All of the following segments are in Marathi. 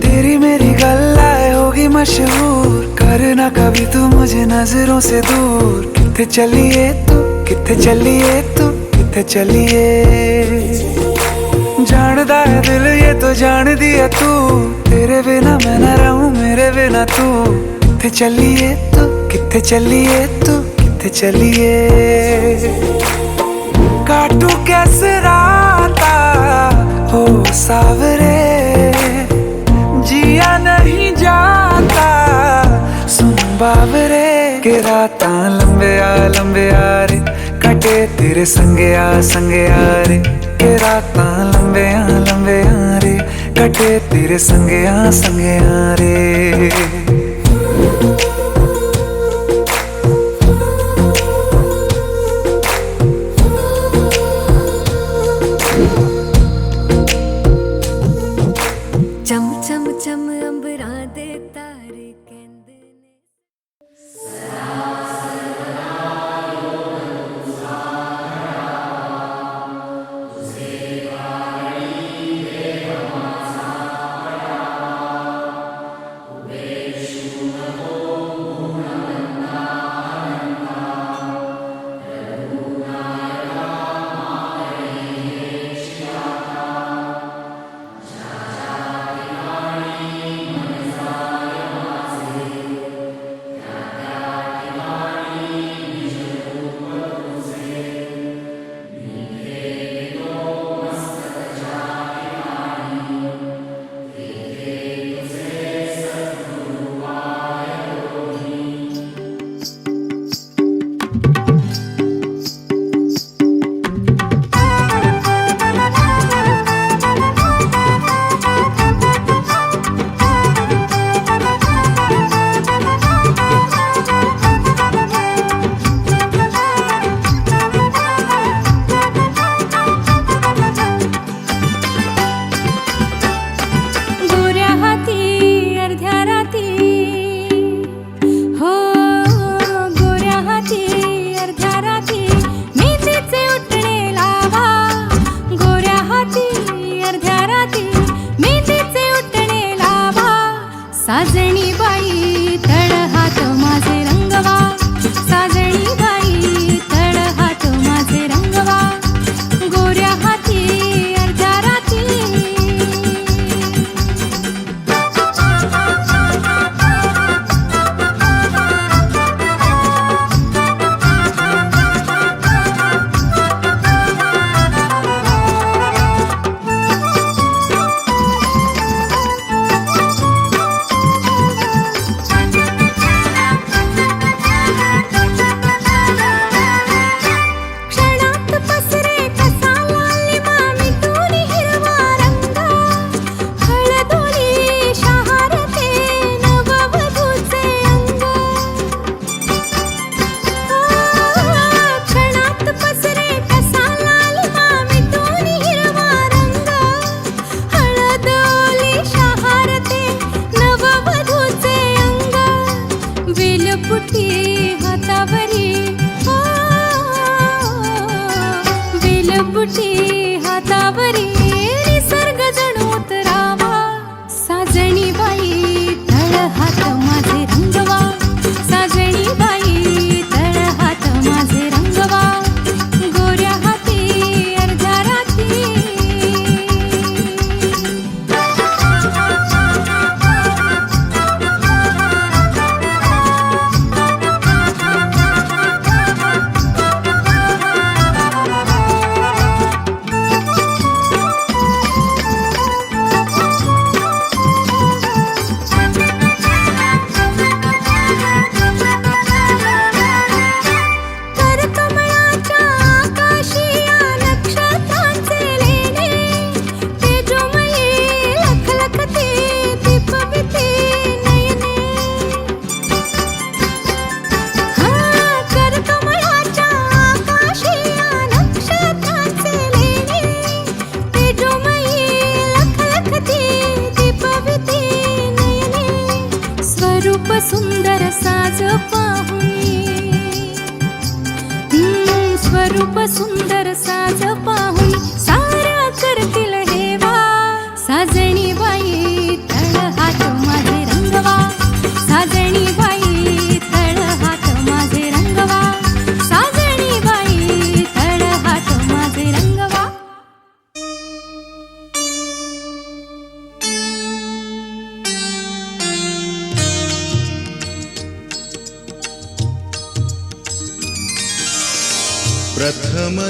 तेरी मेरी गल्लाए होगी मशहूर, करना कभी तू मुझे नजरों से दूर। किथे चलिए तू, किथे चलिए तू, किथे चलिए। जानदा है दिल ये तो जान दिया तू, तेरे बिना मैं न रहूं मेरे बिना तू। किथे चलिए तू, किथे चलिए तू, किथे चलिए। काटू कैसे राता हो सावरे, जिया नहीं जाता सुन बाबरे। के राता लंबे आ रे, कटे तेरे संगे आ रे। के राता लंबे आ रे, कटे तेरे संगे आ रे। चम चम चम अंबरा दे तारे कहंदे ने। साजणी बाई तळ हात माझे रंगवा, साजणी बाई तळ हात माझे रंगवा, गोऱ्या हाती अर्ध्या राती। वेलबुटी हातावरी निसर्ग जणू उतरावा, साजणी बाई तळ हात माझे रंगवा, साजणी बाई तळ हात माझे रंगवा, गोऱ्या हाती अर्ध्या राती। सुंदर साज पाहुनी, स्वरूप सुंदर साज पाहुनी, साऱ्या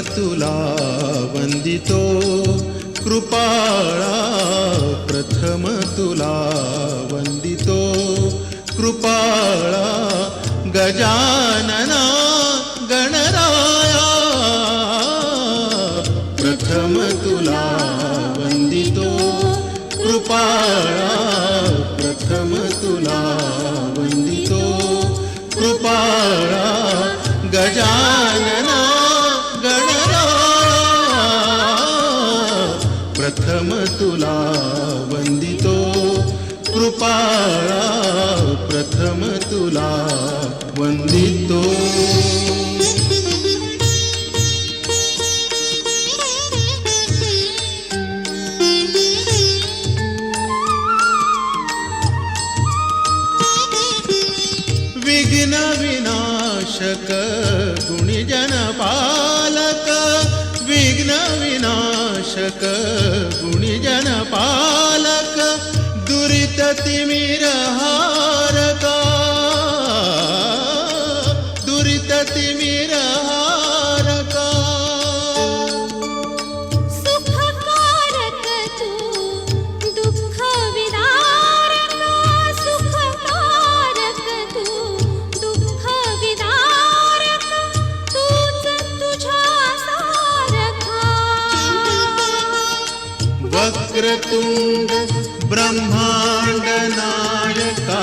तुला वंदितो कृपाळा, प्रथम तुला वंदितो कृपाळा, गजानना गणराया, प्रथम तुला वंदितो कृपाळा, प्रथम तुला वंदितो कृपाळा, गजानना गणराया, प्रथम तुला वंदितो कृपाळा, प्रथम तुला वंदितो. विघ्न विनाशक गुणीजन पालक, विघ्न विनाशक गुणीजन पालक, दुरित तिमिरहारका, दुरित तिमिरहारका, सुखकारक तू दुःख विदारक, सुखकारक तू दुःख विदारक, तूच तुझ्या सारखा. वक्रतुंड ब्रह्मांड नायका,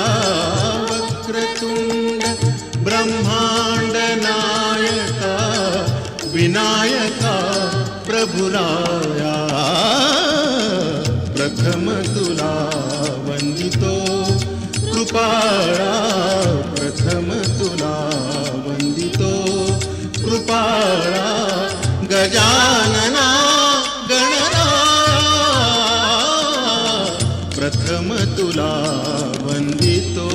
वक्रतुंड ब्रह्मांड नायका, विनायका प्रभुराया, प्रथम तुला वंदितो कृपाळा, प्रथम तुला वंदितो कृपाळा, गजानना गणराया, प्रथम तुला वंदितो.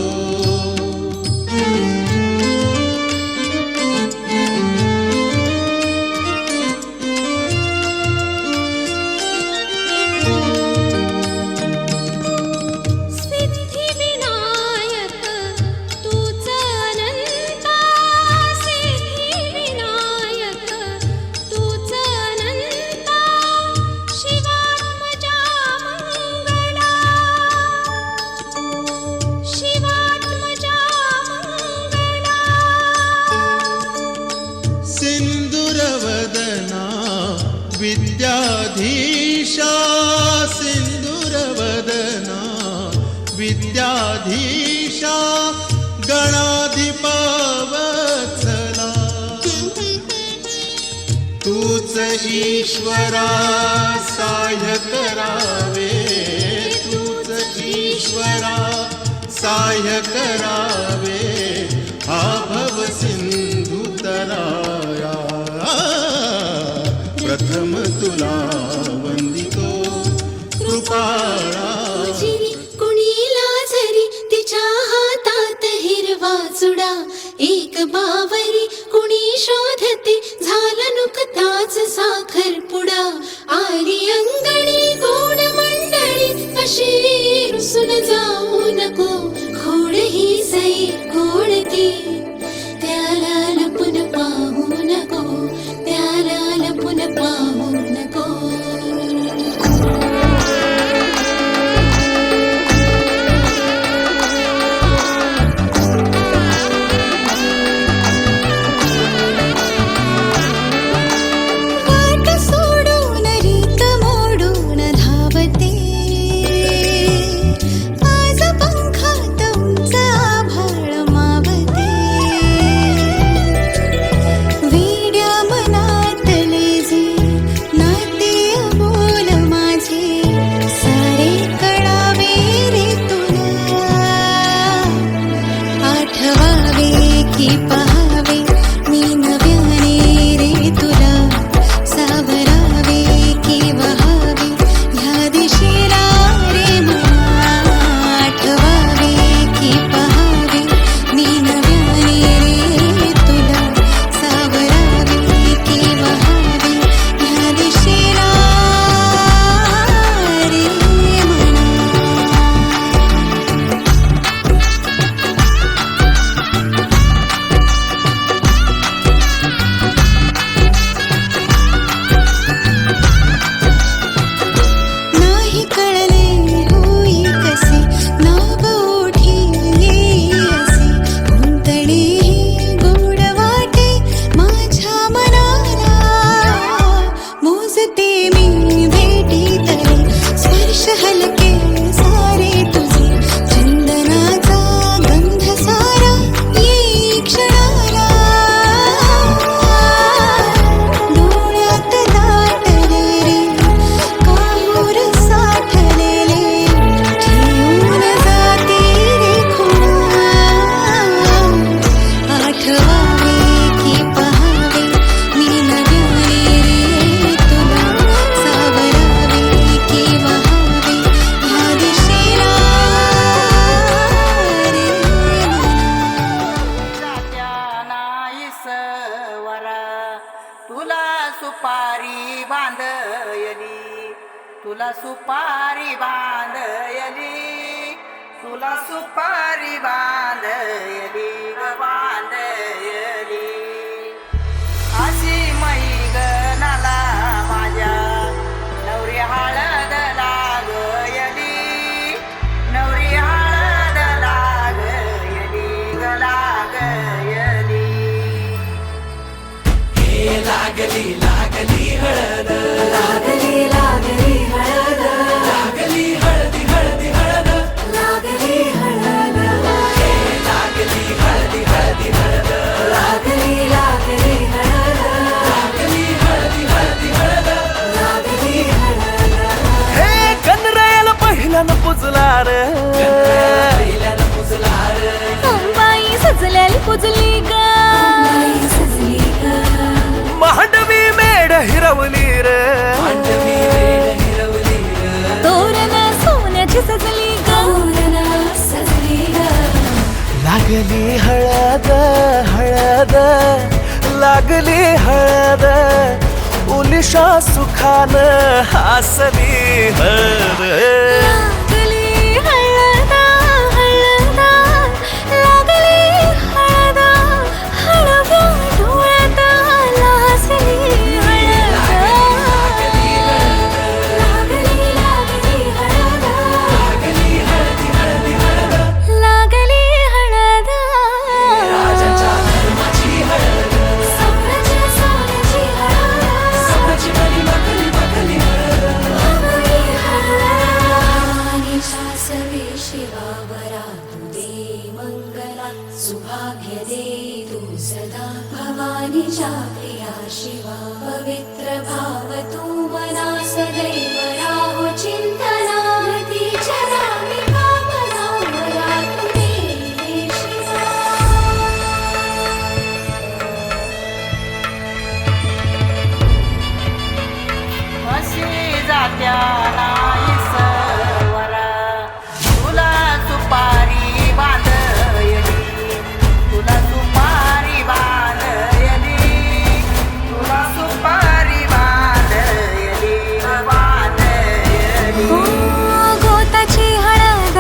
सिद्धिविनायक तूच अनंता, सिद्धिविनायक तूच अनंता, शिवात्मजा मंगला, शिवात्मजा मंगला. सिंदूरवदना विद्याधीशा, सिंदूरवदना विद्याधीशा, गणाधिपवत्सला, तूच ईश्वरा साह्य करावे, तूच ईश्वरा साह्य करावे, हा भव सिंधू तराया, प्रथम तुला वंदितो कृपाळा. जिरी कुणीला जरी तिच्या हातात हिरवा चुडा, एक बावरी कुणी शोधते झाला नुकताच साखरपुडा, आली अंगणी गोड मंडळी अशी रुसून जाऊ नको, खोड ही सई गोड ती त्याला लपून पाहू नको, त्याला लपून पाहू नको. तुला सुपारी बांधयली, तुला सुपारी बांधयली ग बांधयली. अशी मैगनाला माझ्या नवरी हळद लागयली, नवरी हळद लागयली ग लागयली. हे लागली लागली हळद, लागली लागली हळद, लागली हळदी हळदी हळद, लागली हळद, हे लागली हळदी हळदी हळद, लागली लागली हळद, लागली हळदी हळदी हळद. लागली हळद. हे गणरायाला पहिल्यानं पुजला रे, पहिल्यानं पुजला रे, अंबाई सजलेली पुजली ग, अंबाई सजली ग, मांडवी मेढ हिरवली रे, मांडवी वेल हिरवली रे. तोरण सोन्याची सजली ग, तोरण सजली ग. लागली हळद हळद, लागली हळद, उलिशा सुखान हसली हळद. लागली हळद हळद, लागली हळद, हळव्या डोळ्यात लाजली हळद. लागली लागली हळद, लागली हळदी हळदी हळद, लागली हळद. राजाच्या धर्माची हळद, सोन्याची सोन्याची हळद, सोन्याची बरी बकली बकली हळद. लागली हळद. भवानीच्या सवे शिवावरा तू दे मंगला, सुभाग्य दे तू सदा. भवानीच्या प्रिया शिवा पवित्र भाव तू मना सदैव राहो चिंतना. तिच्या नामी भावना मला तू दे शिवा. अशी जात्या नाही सवरा, तुला सुपारी बांधयली, तुला सुपारी बांधयली, तुला सुपारी बांधयली ग बांधयली. गोताची हळद,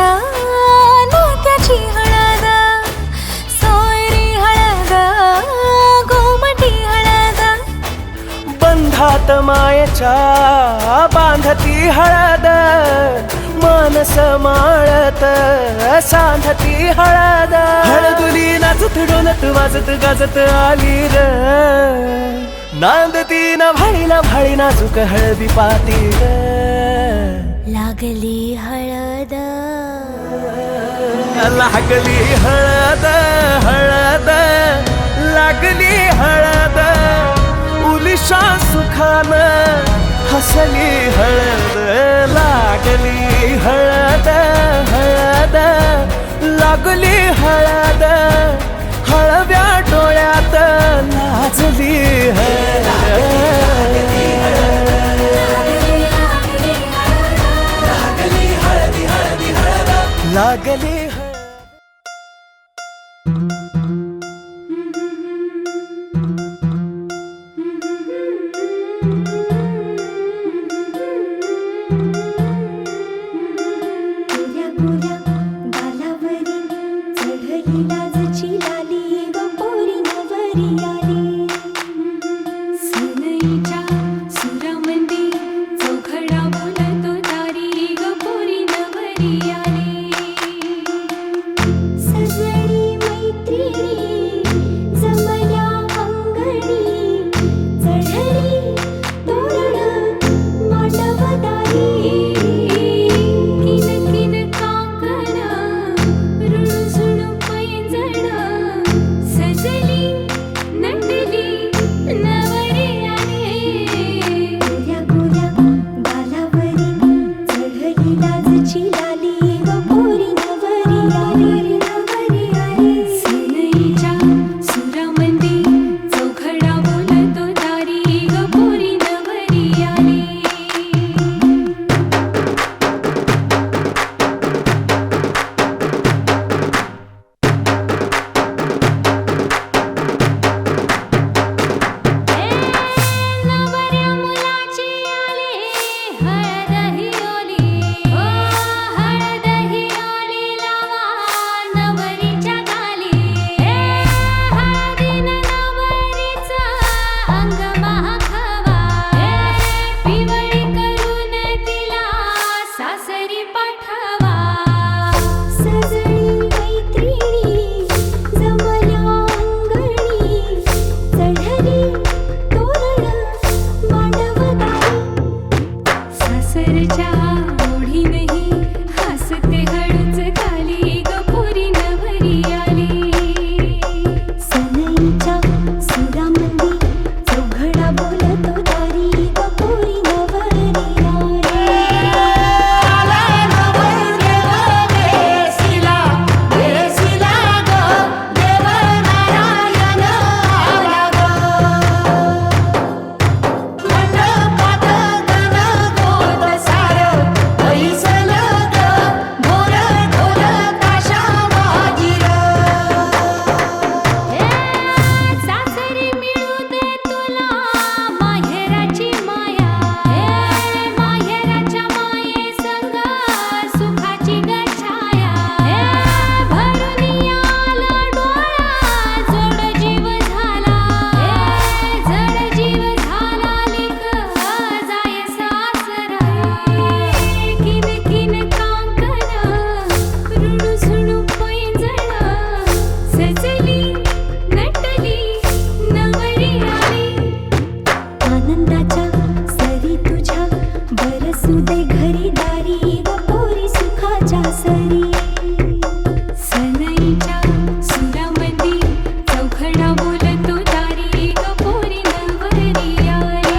नात्याची हळद, सोयरी हळद, गोमटी हळद, बंधात मायेच्या बांधती हळद, मानस माळत सांधती हळद. हळदुली नाचत डोलत वाजत गाजत आली र, नांदती न भाळी नाजूक हळदी पाती र. लागली हळद, लागली हळद हळद, लागली हळद, उलिशा सुखान हसली हळद. लागली हळद हळद, लागली हळद, हळव्या डोळ्यात लाजली हळद. लागली हळदी हळदी हळद, लागली हळद. गोऱ्या गोऱ्या गालावरी चढली लाजची लाली ग पोरी नवरी आली. सनईच्या सुरामंदी चौघडा बोलतो तारी ग पोरी नवरी आली. सासरच्या ओढी नाही हसते हळूच खाली ग पोरी नवरी आली सनईच्या सुरामंदी चौघडा बोलतो दारी ग पोरी नवरी सासरी मिळू दे तुला माहेराची माया माहेराच्या माये संग सुखाची गछाया भरून आला डोळा जोड जीव झाला जड जीव झाला लिक जाय सासरा किन किन कांकन रुणू सुणू पैंजण सजली नटली नवरी आली आनंदाच्या सरी तुझ्या बरसू दे घरी दारी ग पोरी सुखाच्या सरी सनईच्या सुरामंदी चौघडा बोलतो दारी ग पोरी नवरी आली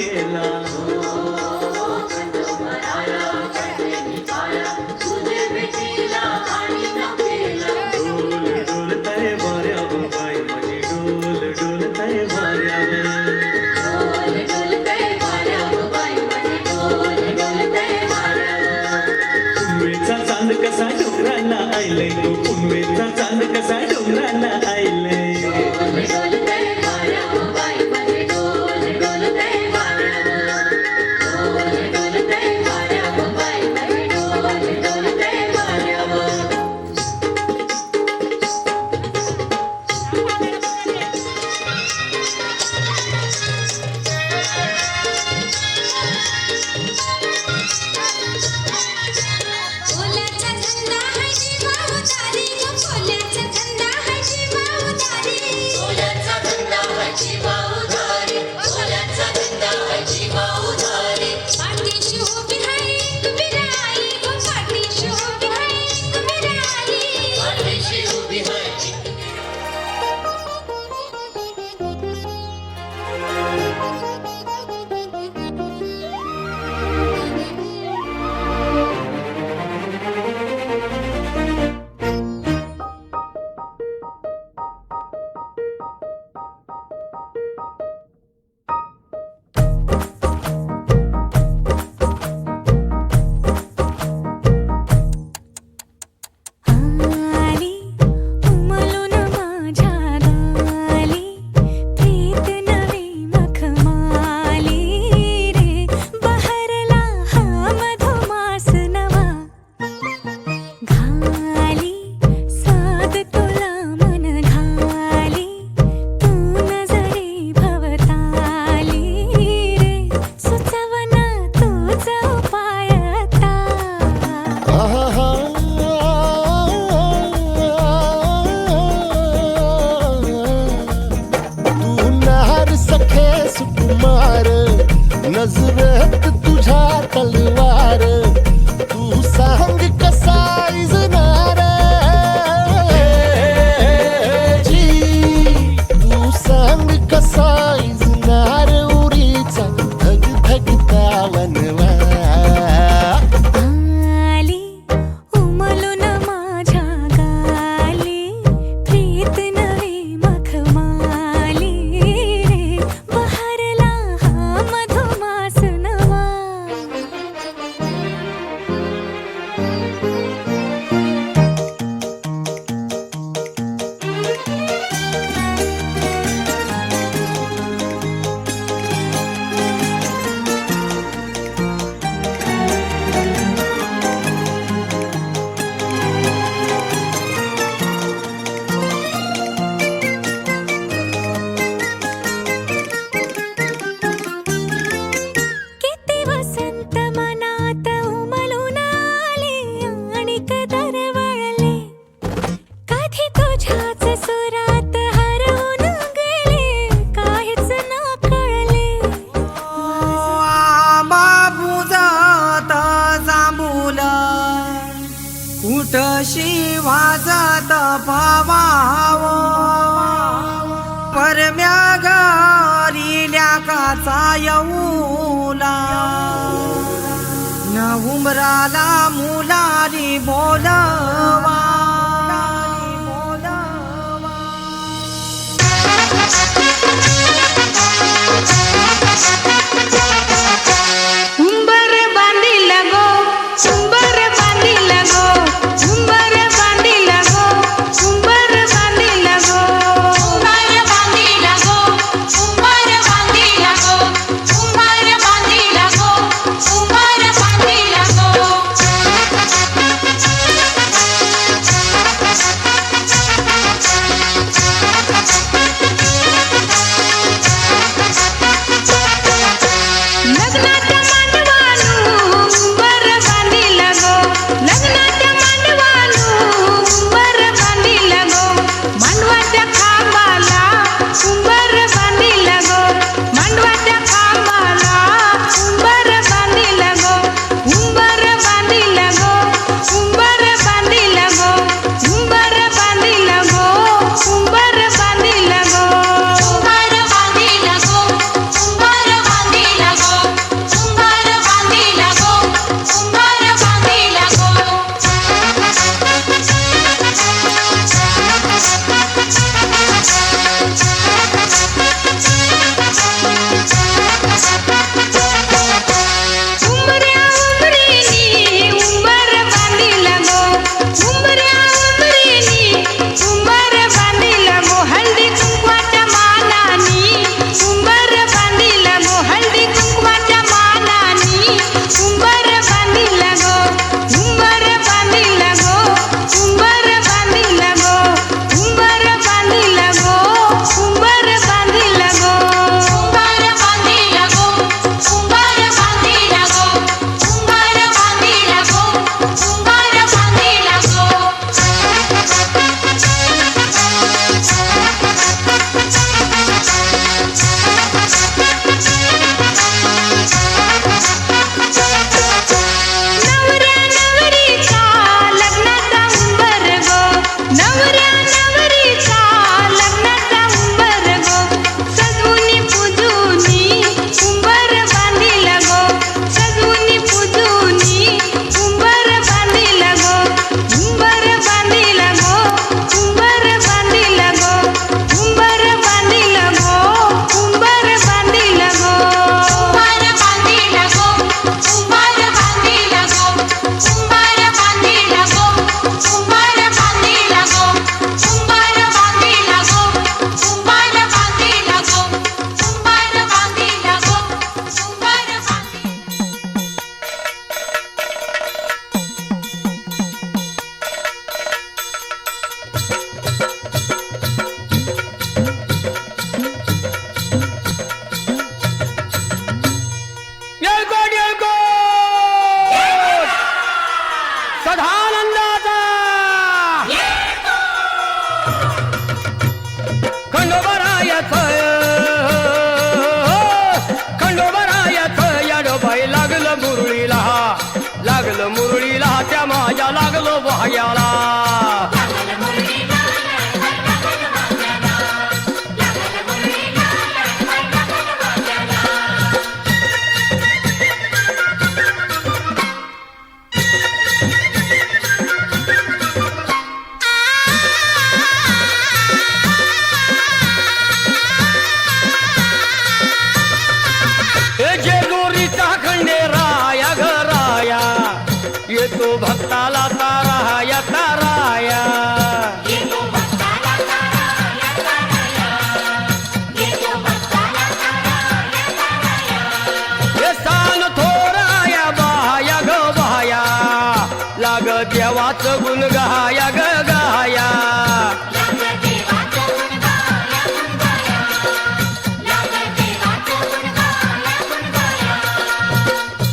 केला. डोल डोलताय वाऱ्यावर बाई माझी डोल डोलताय वाऱ्यावर. पुनवेचा चांद कसा डोंगराला आयलय तो पुनवेचा चांद कसा डोंगराला आयलय. फुलाचा धंदा है जीवा उधारी गो फुलाचा धंदा है जीवा उधारी. फुलाचा धंदा है जीवा उधारी. फुलाचा धंदा है जीवा उधारी. पाठीशी उभी है एक बिराई गो पाठीशी उभी है एक बिराई. पाठीशी उभी है आली उमलून माझ्या गाली प्रीत नवी मखमाली रे बहरला हा मधुमास नवा घाली साद तुला मन घाली तू नजरी भवताली रे सुचवना तुझ उपाय आता. तू नार सखे सुकुमार नजरेत तुझ्या तलवार तू सांग कसा इजनार जी तू सांग कसा इजनार उरीचा धग धगता वनवा. आली उमलून माझ्या गाली प्रीत नवी मखमाली रे बहरला हा मधुमास नवा. किती वसंत मनात उमलून आले आणि दरवळले कधी तुझ्याच सुरात हरवून गेले काहीच न कळले. बाबू जात जांभूल उठशी वाजत पवाव परम्या घरील्या काचा येऊला न उमराला मुलारी बोलवा. उंबर बांधिल गो उंबर बांधिल गो उंबर बांधिल गो उंबर बांधिल गो उंबर बांधिल गो उंबर बांधिल गो उंबर बांधिल गो उंबर बांधिल गो. मुरळीला लागलं मुरळीला त्या माझ्या लागलो भाग्याला येतो भक्ताला ताराया ताराया हे स्थान थोराया बाया ग बाया लाग देवाचं गुण गाया ग गाया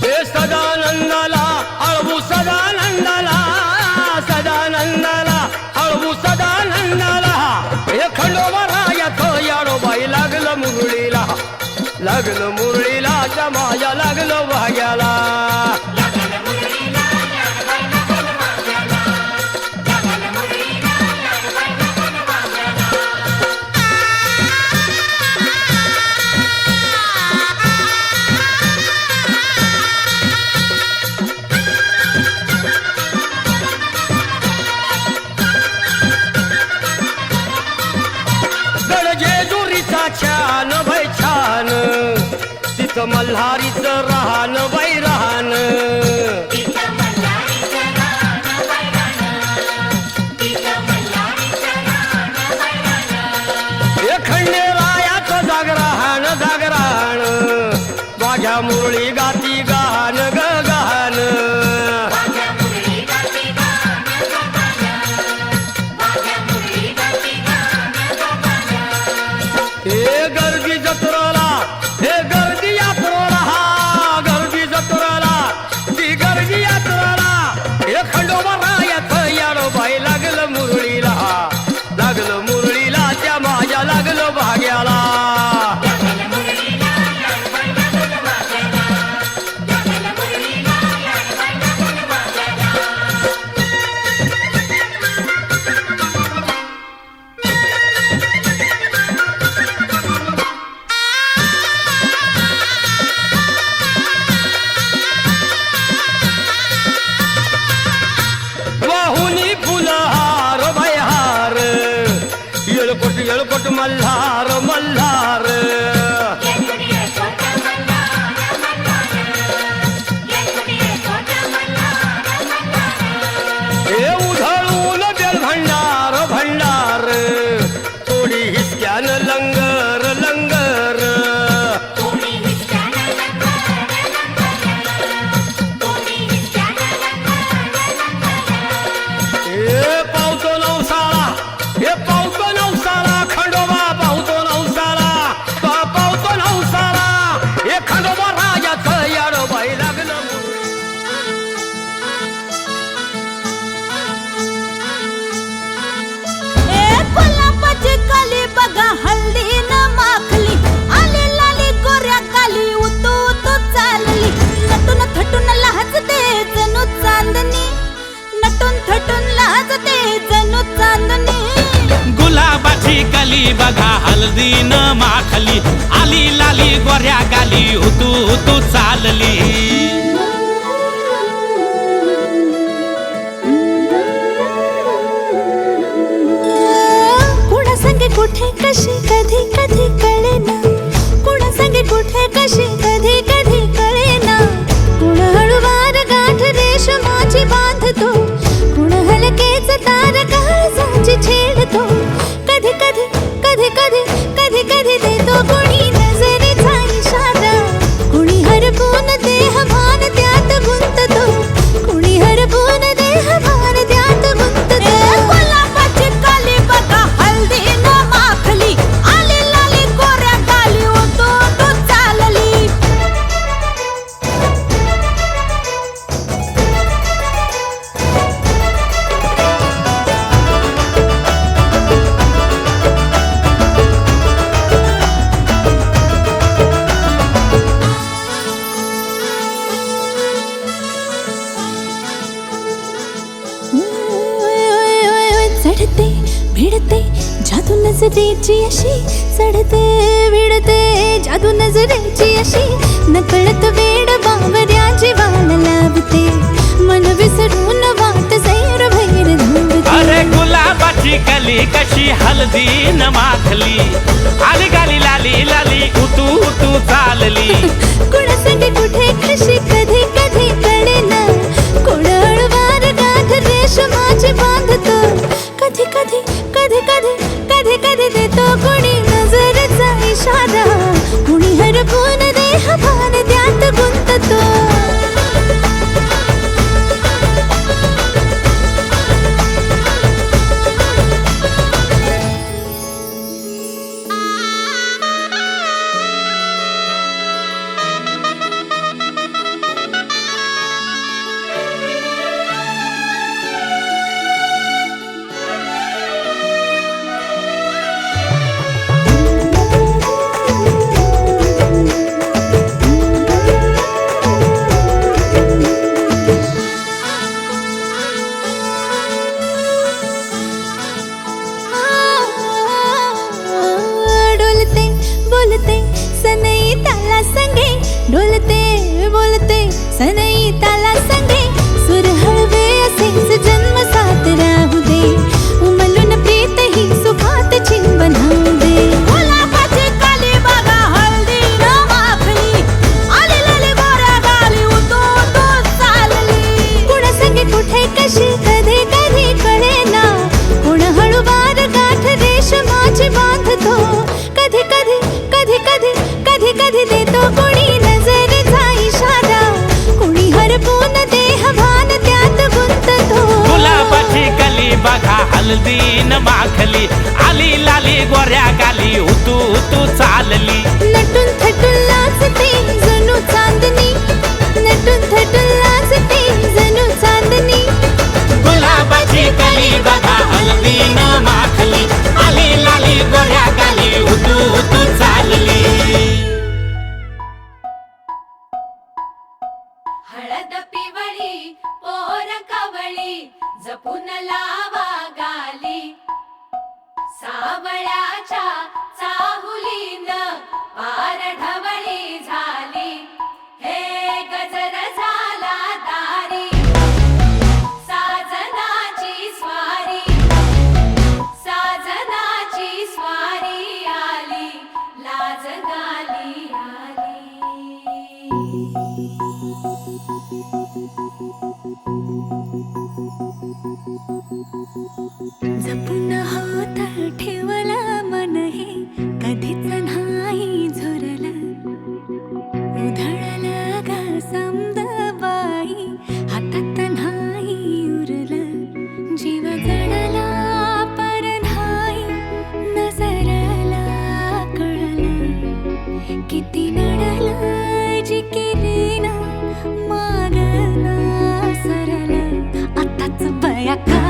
हे सदानंदाला अळवू सदानंदाला सदानंदाला अळवू सदानंदाला हे खंडोबा रायाचं याडोबाई लागलं मुरळीला लागलं मुरळीला त्या माझ्या लागलं भाग्याला छान बाई छान तिथं मल्हारीचं राहन बाई राहन हे खंडेरायाचं जागरण जागरण माझ्या मुरळी गाती गान ग गान हे गर्दी जत्रेला हे गर्दी यात्रेला हा गर्दी जत्रेला ती गर्दी यात्रेला हे खंडोबा रायाचं याडोबाई लागलं मुरळीला लागलं मुरळीला त्या माझ्या लागलं भाग्याला येळकोट मल्हार मल्हार हे उधळून बेल भंडार भंडार थोडी हिसक्यान लंगर लंगर हे पावतो नवसाळा हे पावतो नवसाळा खंडोबा पावतो नवसाळा पावतो नवसाळा हे खंडोबा राजाचं याडोबाई लागलं कोल्हापूरची काली बघा हल्दी न माखली आली लाली गोऱ्या काली उतू उतू चालली नटून थटून लाजते जणू चांदणी नटून थटून लाजते जणू चांदणी गुलाबाची कली बघा हल्दी न माखली आली लाली गोऱ्या गाली उतू उतू चालली कुणा संगे कुठे कशी कधी कधी कळेना कुणा संगे कुठे कशी कधी कधी कळेना कुण हळूवार गाठ रेशमाची बांधतो कुण हलकेच तार काळजाची छेडतो कधी कधी कधी कधी कधी कधी देतो कुणी नजरेचा इशारा कुणी हरपून देह भान त्यात गुंततो कुणी हरपून देह भान त्यात गुंततो कोल्हापूरची काली बघा हल्दी न माखली आली लाली नजरेची अशी चढते विडते जादू नजरेची अशी नकळत वेड बावऱ्या जीवाला लावते मन विसरून वाट सैर भैर धावते. अरे गुलाबाची कली कशी हलदी न माखली आली गाली लाली लाली उतू उतू चालली. कुणासंगे कुठे कशी कधी कधी कळेना कोण हळवार गाठ रेशमाची बांधतो. कधी कधी कधी कधी कधी कधी देतो कोणी नजरेचा इशारा कुणी हरपून देह भान त्यात गुंततो. डोलते बोलते सनई ताला संगे डोलते बोलते सनई ताला संगे सुर हळवे असेच जन्म साथ राहू दे उमलून प्रीत ही सुखात चिंबन होऊ दे. गुलाबाची काली बघा हळदी न माखली आली लाली गोऱ्या गाली उतू उतू चालली. कुणासंगे कुठे कशी कधी कधी कळेना कोण हळूवार गाठ रेशमाची बांधतो. कधी कधी कधी कधी कधी कधी देतो कोणी नजरेचा इशारा कोणी हरपून देह भान त्यात गुंततो. गुलाबाची कली बघा हलदी न माखली आली लाली गोऱ्या गाली उतू उतू चालली. नटून थटून लाजते जणू चांदणी नटून थटून लाजते जणू चांदणी. गुलाबाची कली बघा हलदी न माखली आली लाली गोऱ्या गाली उतू उतू चालली. हळद पिवळी पोर कवळी जपून लावा गाली सावळ्याच्या चाहुलीन पार ढवळी झाली. हे गजर झाला दारी साजनाची स्वारी साजनाची स्वारी आली लाज गाली आली. जपून होत ठेवला मन हे कधीच नाही झुरलं उधळलं ग समद बाई हातात नाही उरलं जीव जडला पर नाही नजरला कळलं किती नडलं जिकिरीन मागना सरलं आताच बया का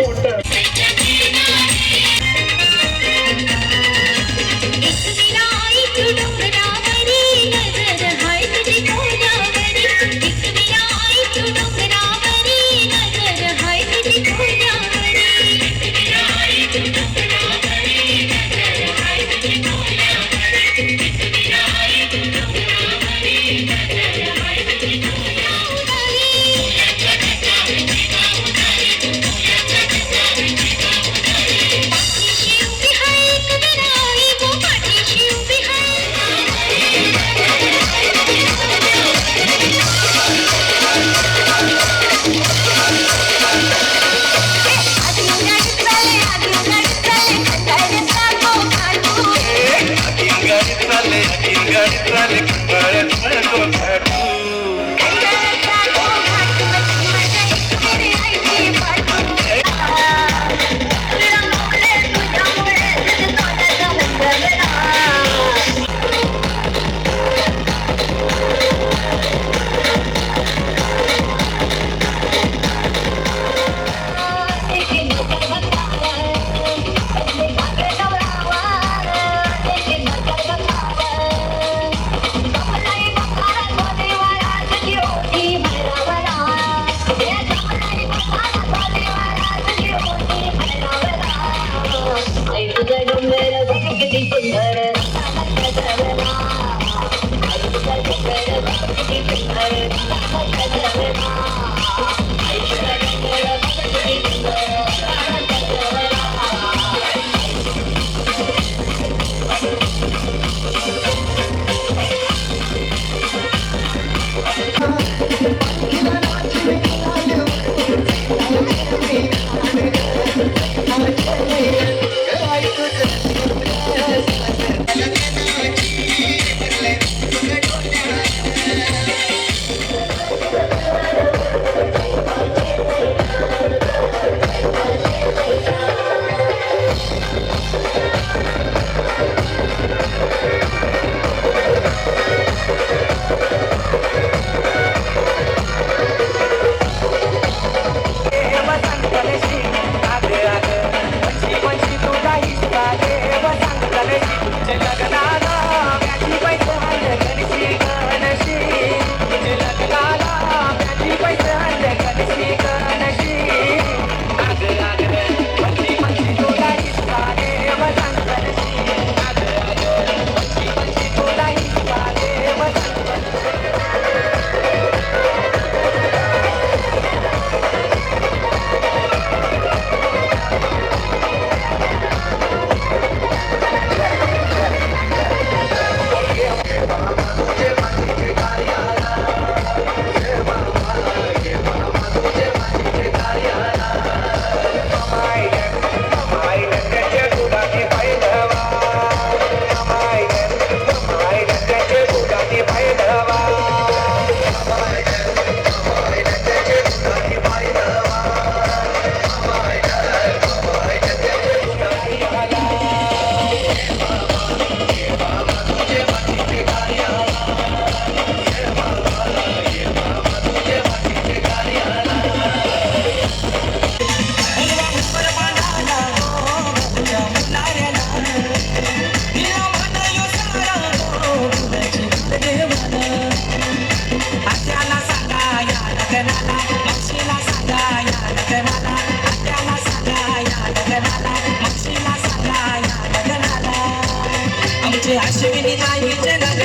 मोठं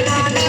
मन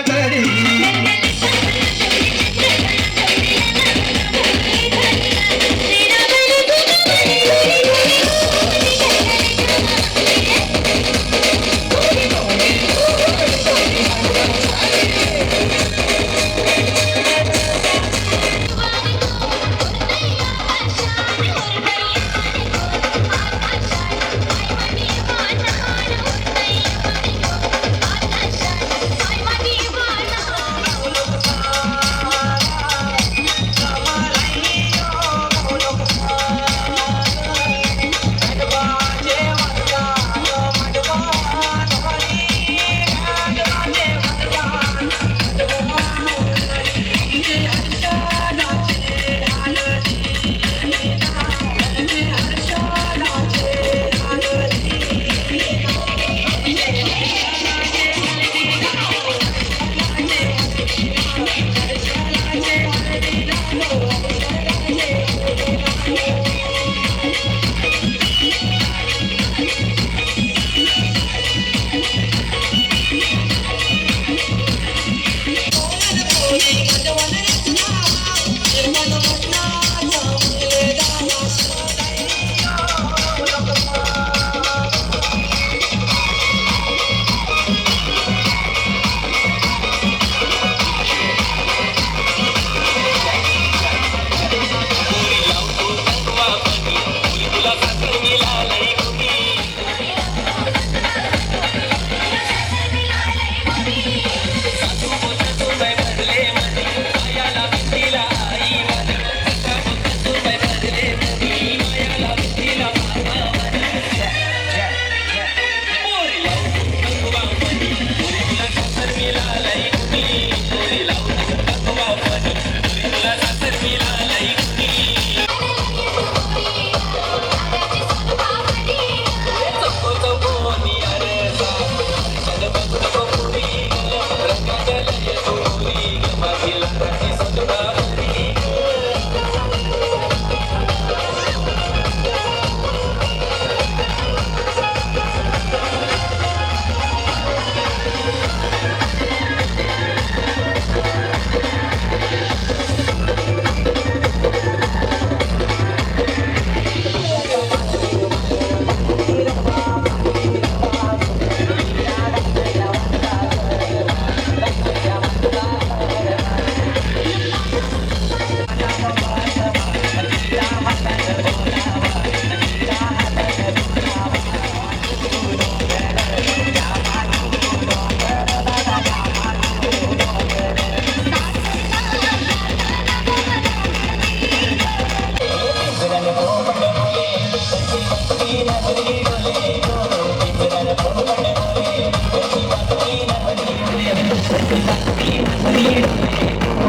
गडी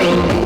Oh